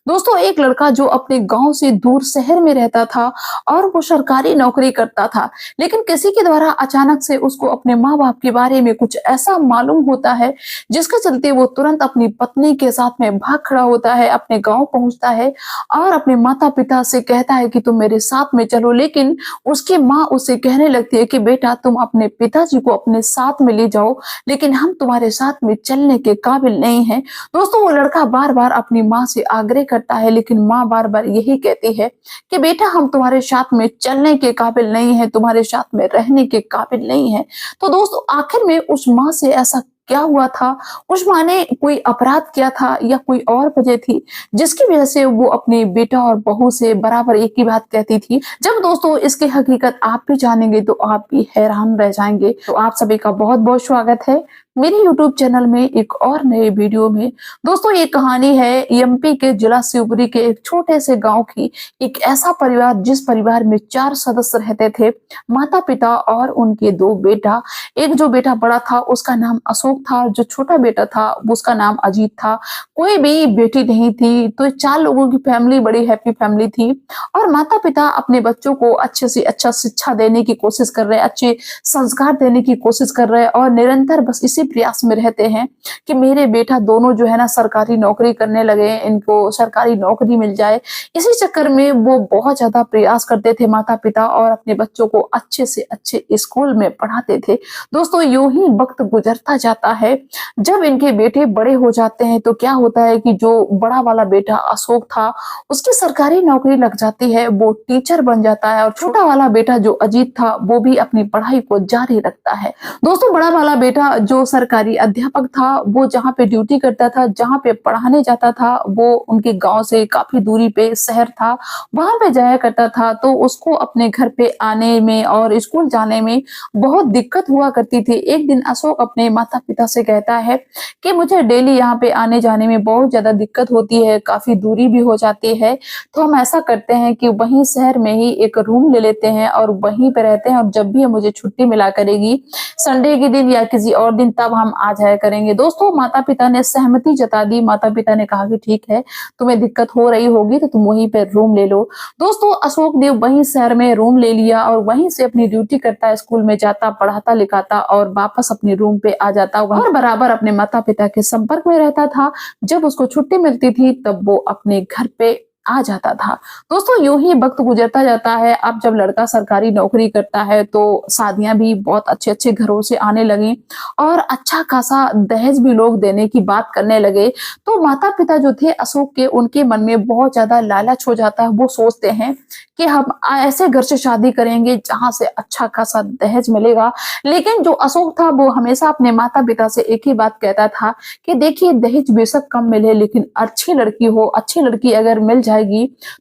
दोस्तों एक लड़का जो अपने गांव से दूर शहर में रहता था और वो सरकारी नौकरी करता था, लेकिन किसी के द्वारा अचानक से उसको अपने माँ बाप के बारे में कुछ ऐसा मालूम होता है जिसके चलते वो तुरंत अपनी पत्नी के साथ में भाग खड़ा होता है, अपने गांव पहुंचता है और अपने माता पिता से कहता है कि तुम मेरे साथ में चलो। लेकिन उसकी माँ उसे कहने लगती है कि बेटा तुम अपने पिताजी को अपने साथ में ले जाओ, लेकिन हम तुम्हारे साथ में चलने के काबिल नहीं है। दोस्तों वो लड़का बार बार अपनी माँ से आग्रह करता है, लेकिन माँ बार बार यही कहती है कि बेटा हम तुम्हारे साथ में चलने के काबिल नहीं है, तुम्हारे साथ में रहने के काबिल नहीं है। तो दोस्तों आखिर में उस माँ से ऐसा क्या हुआ था? उस माँ ने कोई अपराध किया था या कोई और वजह थी जिसकी वजह से वो अपने बेटा और बहू से बराबर एक ही बात कहती थी? जब दोस्तों इसकी हकीकत आप भी जानेंगे तो आप भी हैरान रह जाएंगे। तो आप सभी का बहुत बहुत स्वागत है मेरे YouTube चैनल में एक और नए वीडियो में। दोस्तों ये कहानी है एमपी के जिला शिवपुरी के एक छोटे से गांव की। एक ऐसा परिवार जिस परिवार में 4 सदस्य रहते थे, माता पिता और उनके 2 बेटा। एक जो बेटा बड़ा था उसका नाम अशोक था, जो छोटा बेटा था उसका नाम अजीत था। कोई भी बेटी नहीं थी, तो 4 लोगों की फैमिली बड़ी हैप्पी फैमिली थी। और माता पिता अपने बच्चों को अच्छे से अच्छा शिक्षा देने की कोशिश कर रहे, अच्छे संस्कार देने की कोशिश कर रहे और निरंतर बस इसी प्रयास में रहते हैं कि मेरे बेटा दोनों जो है ना सरकारी नौकरी करने लगे, इनको सरकारी नौकरी मिल जाए। इसी चक्कर में वो बहुत ज्यादा प्रयास करते थे माता पिता और अपने बच्चों को अच्छे से अच्छे स्कूल में पढ़ाते थे। दोस्तों यूं ही वक्त गुजरता जाता है। जब इनके बेटे बड़े हो जाते हैं तो क्या होता है कि जो बड़ा वाला बेटा अशोक था उसकी सरकारी नौकरी लग जाती है, वो टीचर बन जाता है। और छोटा वाला बेटा जो अजीत था वो भी अपनी पढ़ाई को जारी रखता है। दोस्तों बड़ा वाला बेटा जो सरकारी अध्यापक था, वो जहाँ पे ड्यूटी करता था, जहाँ पे पढ़ाने जाता था, वो उनके गांव से काफी दूरी पे शहर था, वहां पे जाया करता था। तो उसको अपने घर पे आने में और स्कूल जाने में बहुत दिक्कत हुआ करती थी। एक दिन अशोक अपने माता पिता से कहता है कि मुझे डेली यहाँ पे आने जाने में बहुत ज्यादा दिक्कत होती है, काफी दूरी भी हो जाती है। तो हम ऐसा करते हैं कि वहीं शहर में ही एक रूम ले लेते हैं और वहीं पे रहते हैं, और जब भी मुझे छुट्टी मिला करेगी संडे के दिन या किसी और दिन तब हम आ जाया करेंगे। दोस्तों माता पिता ने सहमति जता दी। माता पिता ने कहा कि ठीक है, तुम्हें दिक्कत हो रही होगी तो तुम वहीं पे रूम ले लो। दोस्तों अशोक ने वहीं शहर में रूम ले लिया और वहीं से अपनी ड्यूटी करता, स्कूल में जाता, पढ़ाता लिखाता और वापस अपने रूम पे आ जाता और बराबर अपने माता पिता के संपर्क में रहता था। जब उसको छुट्टी मिलती थी तब वो अपने घर पे आ जाता था। दोस्तों यूं ही वक्त गुजरता जाता है। अब जब लड़का सरकारी नौकरी करता है तो शादियां भी बहुत अच्छे अच्छे घरों से आने लगी और अच्छा खासा दहेज भी लोग देने की बात करने लगे। तो माता पिता जो थे अशोक के, उनके मन में बहुत ज्यादा लालच हो जाता है। वो सोचते हैं कि हम ऐसे घर से शादी करेंगे जहां से अच्छा खासा दहेज मिलेगा। लेकिन जो अशोक था वो हमेशा अपने माता पिता से एक ही बात कहता था कि देखिए दहेज बेशक कम मिले, लेकिन अच्छी लड़की हो, अच्छी लड़की अगर मिल जाएगी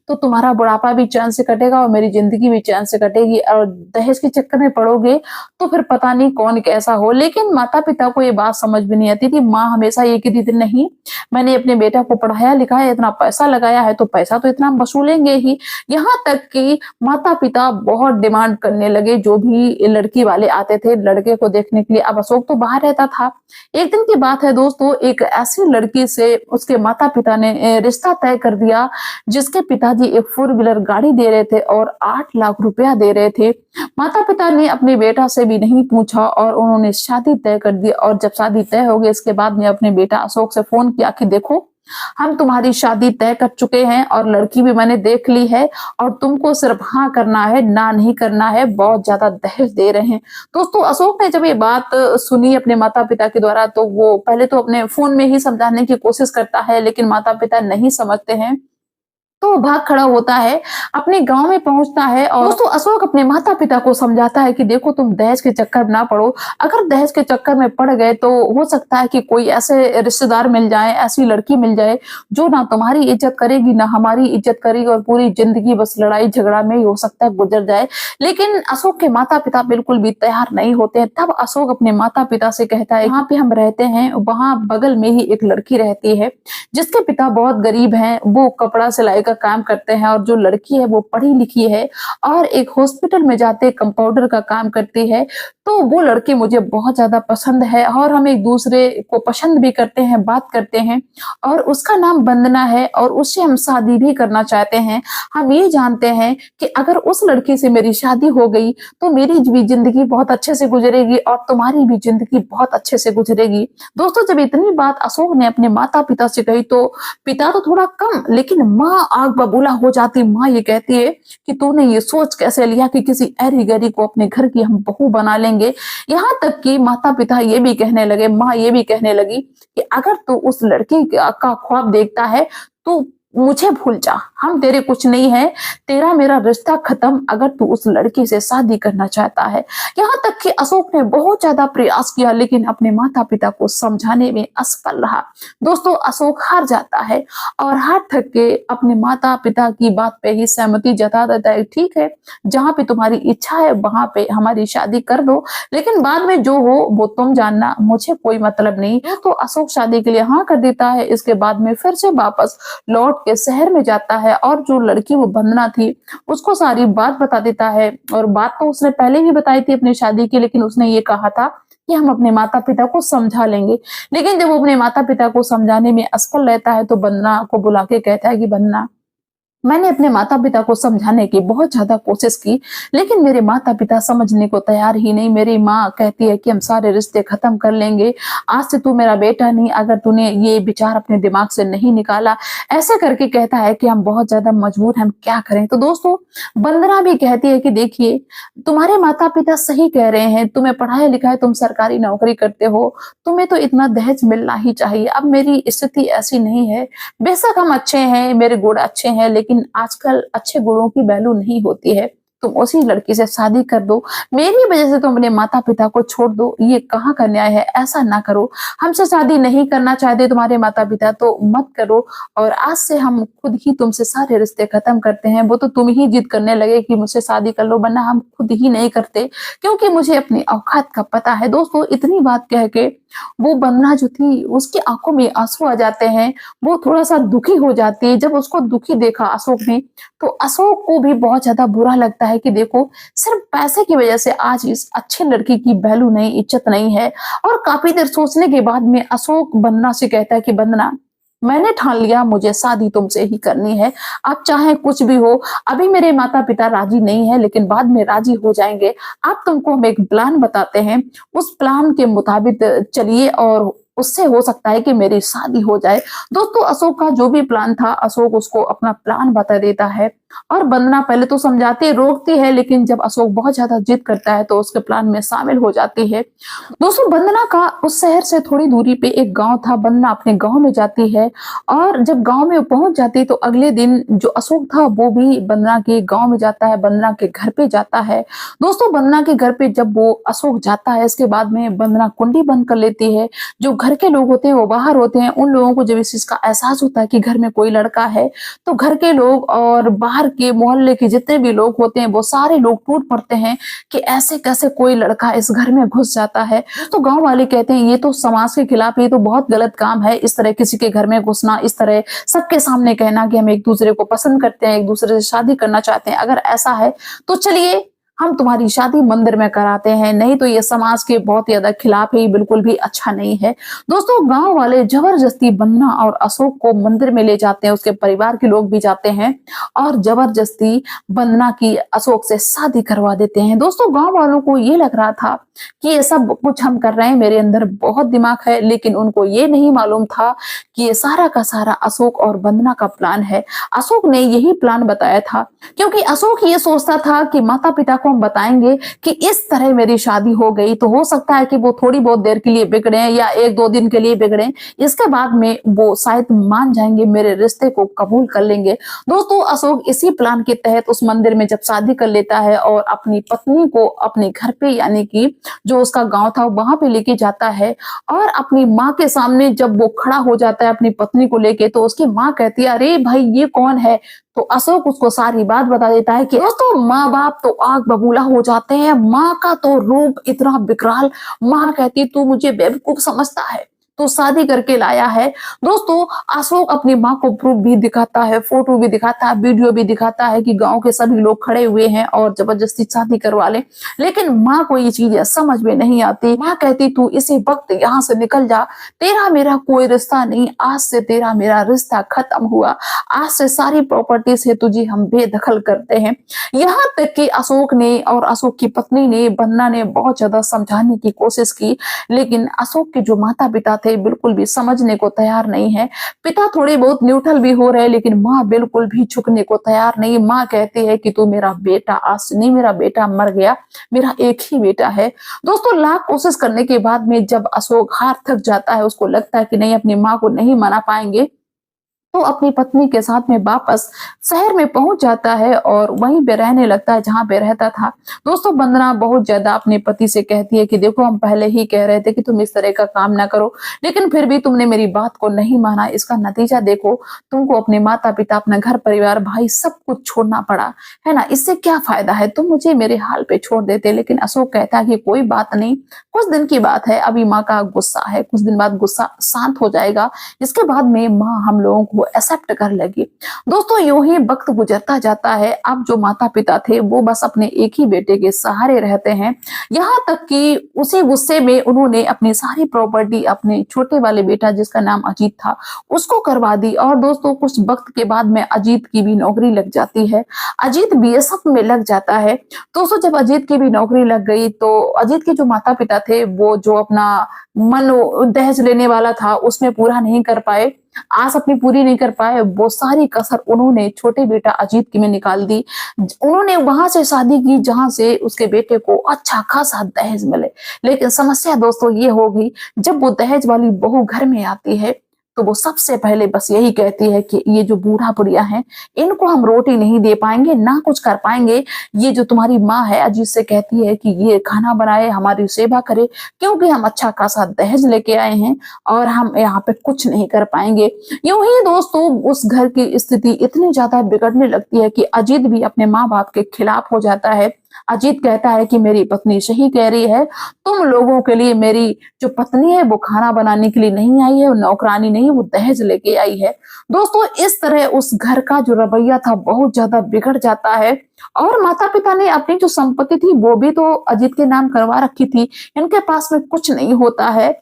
तो तुम्हारा बुढ़ापा भी चैन से कटेगा और मेरी जिंदगी भी चैन से कटेगी। और दहेज के चक्कर में पड़ोगे तो फिर पता नहीं कौन कैसा हो। लेकिन माता पिता को ये बात समझ भी नहीं आती थी। माँ हमेशा ये कहती थी नहीं, मैंने अपने बेटा को पढ़ाया लिखाया, इतना पैसा लगाया है तो पैसा तो इतना वसूलेंगे ही। यहाँ तक कि माता पिता बहुत डिमांड करने लगे। जो भी लड़की वाले आते थे लड़के को देखने के लिए, अब अशोक तो बाहर रहता था। एक दिन की बात है दोस्तों, एक ऐसी लड़की से उसके माता पिता ने रिश्ता तय कर दिया जिसके पिताजी एक 4 व्हीलर गाड़ी दे रहे थे और 8 लाख रुपया दे रहे थे। माता पिता ने अपने बेटा से भी नहीं पूछा और उन्होंने शादी तय कर दी। और जब शादी तय हो गई इसके बाद में अपने बेटा अशोक से फोन किया कि देखो हम तुम्हारी शादी तय कर चुके हैं और लड़की भी मैंने देख ली है और तुमको सिर्फ हाँ करना है, ना नहीं करना है, बहुत ज्यादा दहेज दे रहे हैं। दोस्तों अशोक ने जब ये बात सुनी अपने माता पिता के द्वारा तो वो पहले तो अपने फोन में ही समझाने की कोशिश करता है, लेकिन माता पिता नहीं समझते हैं। तो वो भाग खड़ा होता है, अपने गांव में पहुंचता है और दोस्तों अशोक अपने माता पिता को समझाता है कि देखो तुम दहेज के चक्कर में ना पड़ो। अगर दहेज के चक्कर में पड़ गए तो हो सकता है कि कोई ऐसे रिश्तेदार मिल जाए, ऐसी लड़की मिल जाए जो ना तुम्हारी इज्जत करेगी ना हमारी इज्जत करेगी और पूरी जिंदगी बस लड़ाई झगड़ा में ही हो सकता है गुजर जाए। लेकिन अशोक के माता पिता बिल्कुल भी तैयार नहीं होते हैं। तब अशोक अपने माता पिता से कहता है यहाँ पे हम रहते हैं वहां बगल में ही एक लड़की रहती है जिसके पिता बहुत गरीब हैं, वो कपड़ा सिलाई कर काम करते हैं और जो लड़की है वो पढ़ी लिखी है और एक हॉस्पिटल में जाते कंपाउंडर का काम करती है। तो वो लड़की मुझे बहुत ज़्यादा पसंद है और हम एक-दूसरे को पसंद भी करते हैं, बात करते हैं और उसका नाम वंदना है और उससे हम शादी भी करना चाहते हैं। हम ये जानते हैं कि अगर उस लड़की से मेरी शादी हो गई, तो मेरी भी ज़िंदगी बहुत अच्छे से गुज़रेगी और तुम्हारी भी ज़िंदगी बहुत अच्छे से गुज़रेगी। दोस्तों, जब इतनी बात अशोक ने अपने माता-पिता से कही तो पिता तो थोड़ा कम, लेकिन माँ आग बबूला हो जाती। माँ ये कहती है कि तूने ये सोच कैसे लिया कि किसी ऐरी-गैरी को अपने घर की हम बहू बना लेंगे। यहाँ तक कि माता-पिता ये भी कहने लगे, माँ ये भी कहने लगी कि अगर तू उस लड़की का ख्वाब देखता है तो मुझे भूल जा, हम तेरे कुछ नहीं है, तेरा मेरा रिश्ता खत्म अगर तू उस लड़की से शादी करना चाहता है। यहाँ तक कि अशोक ने बहुत ज्यादा प्रयास किया लेकिन अपने माता पिता को समझाने में असफल रहा। दोस्तों, अशोक हार जाता है और हार थक के अपने माता पिता की बात पे ही सहमति जता देता है। ठीक है, जहाँ पे तुम्हारी इच्छा है वहां पे हमारी शादी कर दो, लेकिन बाद में जो हो वो तुम जानना, मुझे कोई मतलब नहीं। तो अशोक शादी के लिए हाँ कर देता है। इसके बाद में फिर से वापस लौट के शहर में जाता है और जो लड़की वो वंदना थी उसको सारी बात बता देता है। और बात तो उसने पहले ही बताई थी अपनी शादी की, लेकिन उसने ये कहा था कि हम अपने माता पिता को समझा लेंगे। लेकिन जब वो अपने माता पिता को समझाने में असफल रहता है तो वंदना को बुला के कहता है कि वंदना, मैंने अपने माता-पिता को समझाने की बहुत ज़्यादा कोशिश की, लेकिन मेरे माता-पिता समझने को तैयार ही नहीं। मेरी माँ कहती है कि हम सारे रिश्ते खत्म कर लेंगे, आज से तू मेरा बेटा नहीं अगर तूने ये विचार अपने दिमाग से नहीं निकाला। ऐसे करके कहता है कि हम बहुत ज़्यादा मजबूर हैं, हम क्या करें? तो दोस्तों, वंदना भी कहती है कि देखिए, तुम्हारे माता-पिता सही कह रहे हैं, तुम्हें पढ़ाया-लिखा है, तुम सरकारी नौकरी करते हो, तुम्हें तो इतना दहेज मिलना ही चाहिए। अब मेरी स्थिति ऐसी नहीं है, बेशक हम अच्छे हैं, मेरे गुण अच्छे हैं, लेकिन आजकल अच्छे गुणों की वैल्यू नहीं होती है। तुम उसी लड़की से शादी कर दो, मेरी वजह से तुम अपने माता पिता को छोड़ दो, ये कहाँ का न्याय है? ऐसा ना करो। हमसे शादी नहीं करना चाहते तुम्हारे माता पिता तो मत करो और आज से हम खुद ही तुमसे सारे रिश्ते खत्म करते हैं। वो तो तुम ही जिद करने लगे कि मुझसे शादी कर लो, वरना हम खुद ही नहीं करते, क्योंकि मुझे अपनी औकात का पता है। दोस्तों, इतनी बात कह के वो वंदना जो थी उसकी आंखों में आंसू आ जाते हैं, वो थोड़ा-सा दुखी हो जाती है। जब उसको दुखी देखा अशोक ने, तो अशोक को भी बहुत ज़्यादा बुरा लगता है कि देखो, सिर्फ पैसे की वजह से आज इस अच्छे लड़की की वैल्यू नहीं, इज्जत नहीं है। और काफ़ी देर सोचने के बाद में अशोक वंदना से कहता है कि वंदना, मैंने ठान लिया मुझे शादी तुमसे ही करनी है। आप चाहे कुछ भी हो, अभी मेरे माता-पिता राज़ी नहीं है लेकिन बाद में राज़ी हो जाएँगे। आप तुमको हम एक प्लान बताते हैं, उस प्लान के मुताबिक चलिए और उससे हो सकता है कि मेरी शादी हो जाए। दोस्तों, अशोक का जो भी प्लान था, अशोक उसको अपना प्लान बता देता है और वंदना पहले तो समझाती, रोकती है, लेकिन जब अशोक बहुत ज़्यादा जिद करता है तो उसके प्लान में शामिल हो जाती है। दोस्तों, वंदना का उस शहर से थोड़ी दूरी पे एक गाँव था। वंदना अपने गाँव में जाती है और जब गाँव में पहुँच जाती है तो अगले दिन जो अशोक था वो भी वंदना के गाँव में जाता है, वंदना के घर पे जाता है। दोस्तों, वंदना के घर पे जब वो अशोक जाता है, इसके बाद में वंदना कुंडी बंद कर लेती है। जो घर के लोग होते हैं वो बाहर होते हैं। उन लोगों को जब इस चीज़ का एहसास होता है कि घर में कोई लड़का है, तो घर के लोग और बाहर के मोहल्ले के जितने भी लोग होते हैं वो सारे लोग टूट पड़ते हैं कि ऐसे कैसे कोई लड़का इस घर में घुस जाता है। तो गाँव वाले कहते हैं ये तो समाज के खिलाफ, ये तो बहुत गलत काम है, इस तरह किसी के घर में घुसना, इस तरह सबके सामने कहना कि हम एक दूसरे को पसंद करते हैं, एक दूसरे से शादी करना चाहते हैं। अगर ऐसा है तो चलिए हम तुम्हारी शादी मंदिर में कराते हैं, नहीं तो ये समाज के बहुत ज्यादा खिलाफ है, बिल्कुल भी अच्छा नहीं है। दोस्तों, गांव वाले जबरदस्ती वंदना और अशोक को मंदिर में ले जाते हैं, उसके परिवार के लोग भी जाते हैं और जबरदस्ती वंदना की अशोक से शादी करवा देते हैं। दोस्तों, गांव वालों को ये लग रहा था कि ये सब कुछ हम कर रहे हैं, मेरे अंदर बहुत दिमाग है, लेकिन उनको ये नहीं मालूम था कि ये सारा का सारा अशोक और वंदना का प्लान है। अशोक ने यही प्लान बताया था, क्योंकि अशोक ये सोचता था कि माता पिता को हम बताएंगे कि इस तरह मेरी शादी हो गई तो हो सकता है कि वो थोड़ी बहुत देर के लिए बिगड़े या एक दो दिन के लिए बिगड़े, इसके बाद में वो शायद मान जाएंगे, मेरे रिश्ते को कबूल कर लेंगे। दोस्तों, अशोक इसी प्लान के तहत उस मंदिर में जब शादी कर लेता है और अपनी पत्नी को अपने घर पे, यानी कि जो उसका गांव था वहां पे लेके जाता है और अपनी माँ के सामने जब वो खड़ा हो जाता है अपनी पत्नी को लेके, तो उसकी माँ कहती है, अरे भाई ये कौन है? तो अशोक उसको सारी बात बता देता है कि दोस्तों, माँ बाप तो आग बबूला हो जाते हैं। माँ का तो रूप इतना विकराल, माँ कहती तू मुझे बेवकूफ समझता है, तो शादी करके लाया है। दोस्तों, अशोक अपनी माँ को प्रूफ भी दिखाता है, फोटो भी दिखाता है, वीडियो भी दिखाता है कि गाँव के सभी लोग खड़े हुए हैं और जबरदस्ती शादी करवा ले। लेकिन माँ को ये चीजें समझ में नहीं आती। माँ कहती तू इसी वक्त यहाँ से निकल जा, तेरा मेरा कोई रिश्ता नहीं, आज से तेरा मेरा रिश्ता खत्म हुआ, आज से सारी प्रॉपर्टी से तुझे हम बेदखल करते हैं। यहाँ तक कि अशोक ने और अशोक की पत्नी ने, वंदना ने बहुत ज्यादा समझाने की कोशिश की, लेकिन अशोक के जो माता पिता थे बिल्कुल भी समझने को तैयार नहीं है। पिता थोड़े बहुत न्यूट्रल भी हो रहे, लेकिन माँ बिल्कुल भी झुकने को तैयार नहीं। माँ कहती है कि तू मेरा बेटा, आज से नहीं, मेरा बेटा मर गया, मेरा एक ही बेटा है। दोस्तों, लाख कोशिश करने के बाद में जब अशोक हार थक जाता है, उसको लगता है कि नहीं, अपनी माँ को नहीं मना पाएंगे, तो अपनी पत्नी के साथ में वापस शहर में पहुंच जाता है और वहीं पे रहने लगता है जहां पे रहता था। दोस्तों, वंदना बहुत ज्यादा अपने पति से कहती है कि देखो, हम पहले ही कह रहे थे कि तुम इस तरह का काम ना करो, लेकिन फिर भी तुमने मेरी बात को नहीं माना। इसका नतीजा देखो, तुमको अपने माता पिता, अपना घर परिवार, भाई सब कुछ छोड़ना पड़ा, है ना। इससे क्या फायदा है, तुम मुझे मेरे हाल पे छोड़ देते। लेकिन अशोक कहता है कि कोई बात नहीं, कुछ दिन की बात है, अभी माँ का गुस्सा है, कुछ दिन बाद गुस्सा शांत हो जाएगा, इसके बाद में माँ हम लोगों को एक्सेप्ट कर लेगी। दोस्तों, यूं ही वक्त गुजरता जाता है। अब जो माता पिता थे वो बस अपने एक ही बेटे के सहारे रहते हैं। यहाँ तक कि उसी गुस्से में उन्होंने अपनी सारी प्रॉपर्टी अपने छोटे वाले बेटा, जिसका नाम अजीत था, उसको करवा दी। और दोस्तों, कुछ वक्त के बाद में अजीत की भी नौकरी लग जाती है। अजीत बीएसएफ में लग जाता है। दोस्तों, जब अजीत की भी नौकरी लग गई तो अजीत के जो माता पिता थे वो जो अपना मन दहेज लेने वाला था उसमें पूरा नहीं कर पाए, आस अपनी पूरी नहीं कर पाए, वो सारी कसर उन्होंने छोटे बेटा अजीत की में निकाल दी। उन्होंने वहां से शादी की जहां से उसके बेटे को अच्छा खासा दहेज मिले। लेकिन समस्या दोस्तों ये हो गई, जब वो दहेज वाली बहू घर में आती है तो वो सबसे पहले बस यही कहती है कि ये जो बूढ़ा बुढ़िया है, इनको हम रोटी नहीं दे पाएंगे, ना कुछ कर पाएंगे। ये जो तुम्हारी माँ है, अजीत से कहती है कि ये खाना बनाए, हमारी सेवा करे, क्योंकि हम अच्छा खासा दहेज लेके आए हैं और हम यहाँ पे कुछ नहीं कर पाएंगे। यूं ही दोस्तों, उस घर की स्थिति इतनी ज्यादा बिगड़ने लगती है कि अजीत भी अपने माँ बाप के खिलाफ हो जाता है। अजीत कहता है कि मेरी पत्नी सही कह रही है, तुम लोगों के लिए मेरी जो पत्नी है वो खाना बनाने के लिए नहीं आई है, वो नौकरानी नहीं, वो दहेज लेके आई है। दोस्तों, इस तरह उस घर का जो रवैया था बहुत ज्यादा बिगड़ जाता है। और माता पिता ने अपनी जो संपत्ति थी वो भी तो अजीत के नाम करवा रखी थी, इनके पास में कुछ नहीं होता है।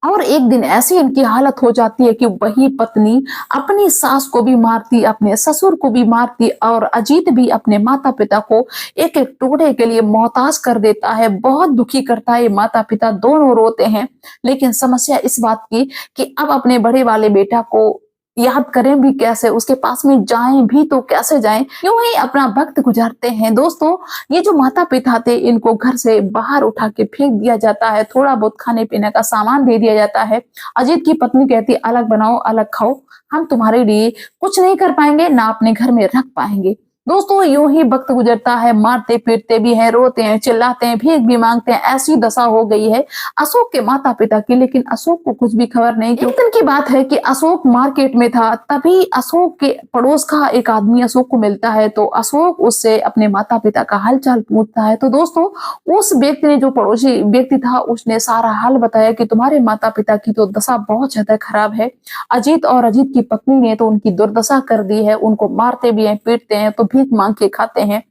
और एक दिन ऐसी इनकी हालत हो जाती है कि वही पत्नी अपनी सास को भी मारती, अपने ससुर को भी मारती, और अजीत भी अपने माता पिता को एक एक टुकड़े के लिए मोहताज कर देता है। बहुत दुखी करता है, माता पिता दोनों रोते हैं। लेकिन समस्या इस बात की कि अब अपने बड़े वाले बेटा को याद करें भी कैसे, उसके पास में जाएं भी तो कैसे जाएं। यूं ही अपना वक्त गुजारते हैं। दोस्तों, ये जो माता पिता थे इनको घर से बाहर उठा के फेंक दिया जाता है, थोड़ा बहुत खाने पीने का सामान दे दिया जाता है। अजीत की पत्नी कहती अलग बनाओ, अलग खाओ, हम तुम्हारे लिए कुछ नहीं कर पाएंगे, ना अपने घर में रख पाएंगे। दोस्तों, यूं ही वक्त गुजरता है, मारते पीटते भी हैं, रोते हैं, चिल्लाते हैं, भीख भी मांगते हैं। ऐसी दशा हो गई है अशोक के माता पिता की, लेकिन अशोक को कुछ भी खबर नहीं। एक दिन की बात है कि अशोक मार्केट में था, तभी अशोक के पड़ोस का एक आदमी अशोक को मिलता है। तो अशोक उससे अपने माता पिता का हालचाल पूछता है। तो दोस्तों, उस व्यक्ति ने, जो पड़ोसी व्यक्ति था, उसने सारा हाल बताया कि तुम्हारे माता पिता की तो दशा बहुत ज्यादा खराब है। अजीत और अजीत की पत्नी ने तो उनकी दुर्दशा कर दी है, उनको मारते भी हैं, पीटते हैं, तो भीख मांग के खाते हैं।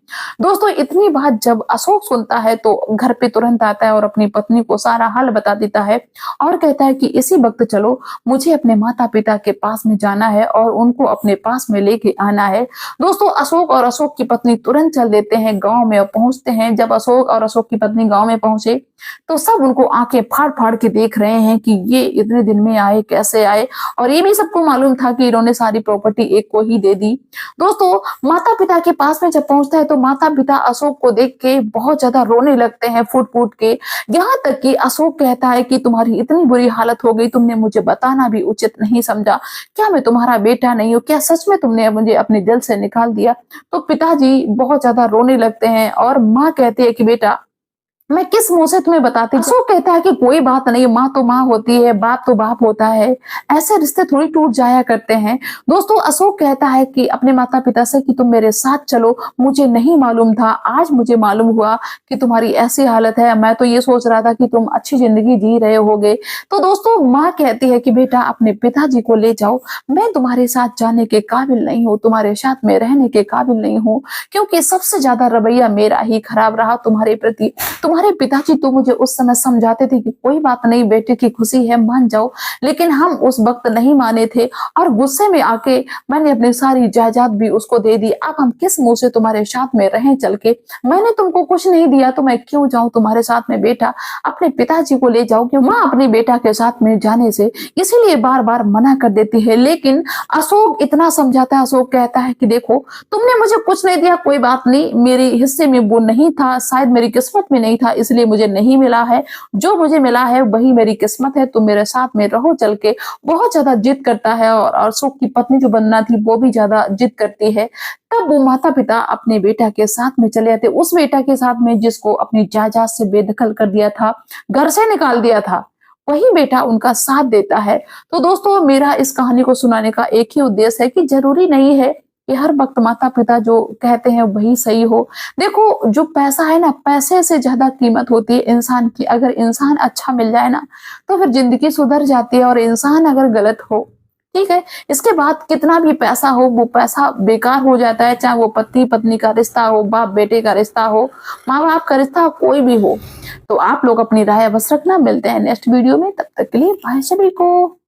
दोस्तों, इतनी बात जब अशोक सुनता है तो घर पे तुरंत आता है और अपनी पत्नी को सारा हाल बता देता है और कहता है कि इसी वक्त चलो, मुझे अपने माता पिता के पास में जाना है और उनको अपने पास में लेके आना है। दोस्तों, अशोक और अशोक की पत्नी तुरंत चल देते हैं गांव में और पहुंचते हैं। जब अशोक और अशोक की पत्नी गांव में पहुंचे तो सब उनको आंखें फाड़ फाड़ के देख रहे हैं कि ये इतने दिन में आए, कैसे आए। और ये भी सबको मालूम था कि इन्होंने सारी प्रॉपर्टी एक को ही दे दी। दोस्तों, माता पिता के पास में जब पहुंचता है तो माता पिता अशोक को देख के बहुत ज्यादा रोने लगते हैं, फूट फूट के। यहाँ तक कि अशोक कहता है कि तुम्हारी इतनी बुरी हालत हो गई, तुमने मुझे बताना भी उचित नहीं समझा। क्या मैं तुम्हारा बेटा नहीं हूँ? क्या सच में तुमने मुझे अपने दिल से निकाल दिया? तो पिताजी बहुत ज्यादा रोने लगते हैं और माँ कहती है कि बेटा, मैं किस मुंह से तुम्हें बताती। अशोक कहता है कि कोई बात नहीं, माँ तो माँ होती है, बाप तो बाप होता है, ऐसे रिश्ते थोड़ी टूट जाया करते हैं। दोस्तों, अशोक कहता है कि अपने माता पिता से कि तुम मेरे साथ चलो, मुझे नहीं मालूम था, आज मुझे मालूम हुआ कि तुम्हारी ऐसी हालत है, मैं तो ये सोच रहा था कि तुम अच्छी जिंदगी जी रहे होगे। तो दोस्तों, माँ कहती है कि बेटा अपने पिताजी को ले जाओ, मैं तुम्हारे साथ जाने के काबिल नहीं हूँ, तुम्हारे साथ में रहने के काबिल नहीं हूँ, क्योंकि सबसे ज्यादा रवैया मेरा ही खराब रहा तुम्हारे प्रति। तुम्हारे पिताजी तो मुझे उस समय समझाते थे कि कोई बात नहीं, बेटे की खुशी है, मान जाओ, लेकिन हम उस वक्त नहीं माने थे और गुस्से में आके मैंने अपनी सारी जायदाद भी उसको दे दी। अब हम किस मुंह से तुम्हारे साथ में रहें चल के? मैंने तुमको कुछ नहीं दिया तो मैं क्यों जाऊं तुम्हारे साथ में? बेटा अपने पिताजी को ले जाओ। क्यों माँ अपने बेटा के साथ में जाने से इसीलिए बार बार मना कर देती है, लेकिन अशोक इतना समझाता है। अशोक कहता है कि देखो, तुमने मुझे कुछ नहीं दिया, कोई बात नहीं, मेरे हिस्से में वो नहीं था, शायद मेरी किस्मत में नहीं था, इसलिए मुझे नहीं मिला है। जो मुझे मिला है वही मेरी किस्मत है, तुम मेरे साथ में रहो चल के। बहुत ज्यादा जिद करता है और अशोक की पत्नी जो बनना थी वो भी ज्यादा जिद करती है। तब वो माता पिता अपने बेटा के साथ में चले आते, उस बेटा के साथ में जिसको अपनी जायदाद से बेदखल कर दिया था, घर से निकाल दिया था, वही बेटा उनका साथ देता है। तो दोस्तों, मेरा इस कहानी को सुनाने का एक ही उद्देश्य है कि जरूरी नहीं है कि हर वक्त माता पिता जो कहते हैं वही सही हो। देखो, जो पैसा है ना, पैसे से ज्यादा कीमत होती है इंसान की। अगर इंसान अच्छा मिल जाए ना तो फिर जिंदगी सुधर जाती है, और इंसान अगर गलत हो, ठीक है, इसके बाद कितना भी पैसा हो वो पैसा बेकार हो जाता है। चाहे वो पति पत्नी का रिश्ता हो, बाप बेटे का रिश्ता हो, माँ बाप का रिश्ता हो, कोई भी हो। तो आप लोग अपनी राय अवश्य रखना। मिलते हैं नेक्स्ट वीडियो में, तब तक के लिए बाय सभी को।